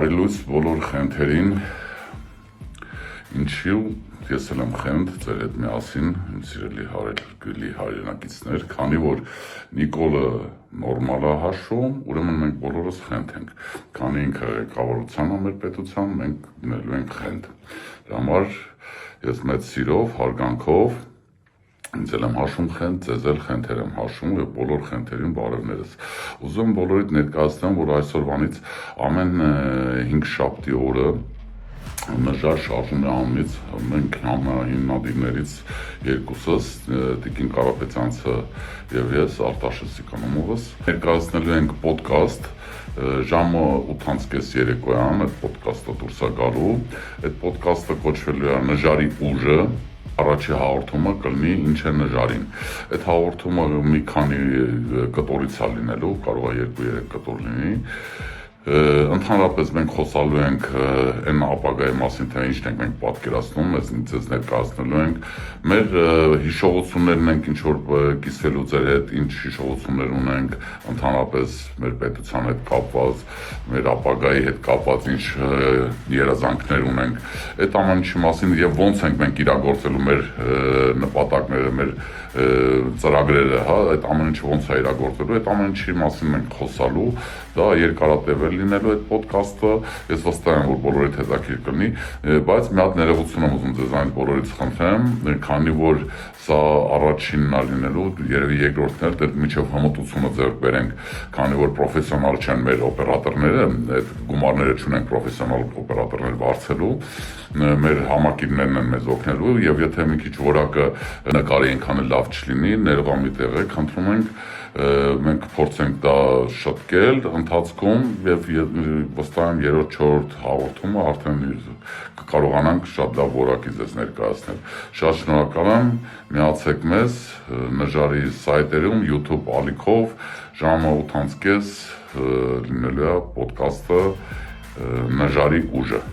Բարելույց բոլոր խնդրին, ինչու ես եմ խենդ ձեր հետ միասին, իմ սիրելի հարելի հայրենակիցներ, քանի որ Նիկոլը նորմալ է հաշվում, ուրեմն մենք բոլորս խենդ ենք, քանի ինքը ղեկավարության է մեր պետության, մենք դնելու ենք խենդ։ Դրա համար ես մեծ սիրով, հարգանքով ինձ եմ հաշվում խենդ, ձեզ էլ խենթեր եմ հաշվում և բոլոր խենթերին բարևներս։ Ուզում բոլորիդ ներկայացնեմ, որ այսօրվանից ամեն 5 շաբթի օրը նժար շարժում է անունից, մենք հիմնադիրներից երկուսս, Տիկին Կարապետյանցը և ես, Արտաշես Սիկանոմովս, ներկայացնելու ենք պոդկաստ, ժամը 8:30 երեկոյան, այդ պոդկաստը դուրս է գալու, այդ պոդկաստը կոչվելու է Նժարի ուժը, առաջի հաղորդումը կլինի ինչ է նժարին։ Այդ հաղորդումը մի քանի կտորից է լինելու, կարող է 2-3 կտոր լինի։ Ընդհանրապես մենք խոսալու ենք այն ապագայի մասին, թե ինչն ենք մենք պատկերացնում, ձեզ ներկայացնելու ենք մեր հիշողություններն ենք ինչ որ կիսվելու ձեր հետ, ինչ հիշողություններ ունենք, ընդհանրապես մեր պետության հետ կապված, մեր ապագայի հետ կապված ինչ երազանքներ ունենք, այդ ամեն ինչի մասին եւ ոնց ենք մենք իրագործելու մեր նպատակները, մեր ծրագրերը, հա, այդ ամեն ինչը ոնց է իրագործելու, այդ ամեն ինչի մասին մենք խոսալու, դա երկարատև է լինելու այդ պոդկաստը, ես վստահ եմ, որ բոլորիդ հետաքրքիր կլինի, բայց մի հատ ներողություն եմ ուզում ձեզանից բոլորից խնդրեմ, քանի որ սա առաջինն է լինելու, երևի երկրորդն էլ, դեռ մինչև հմտությունը ձեռք բերենք, քանի որ պրոֆեսիոնալ չեն մեր օպերատորները, այդ գումարները չունենք պրոֆեսիոնալ օպերատորներ վարձելու, մեր համակիրներն են մեզ օգնելու եւ եթե մի քիչ որակը նկարի այնքան լավ չլինի, ներողամիտ եղեք, խնդրում ենք, մենք փորձենք դա շտկել ընթացքում եւ վստահ եմ 3-4 հաղորդումը արդեն կկարողանանք շատ լավ որակի ձեզ ներկայացնել։ Շատ շնորհակալ եմ, միացեք մեզ Նժարի սայթերում, YouTube ալիքով, ժամը 8:30 լինելու է պոդկաստը Նժարի ուժը։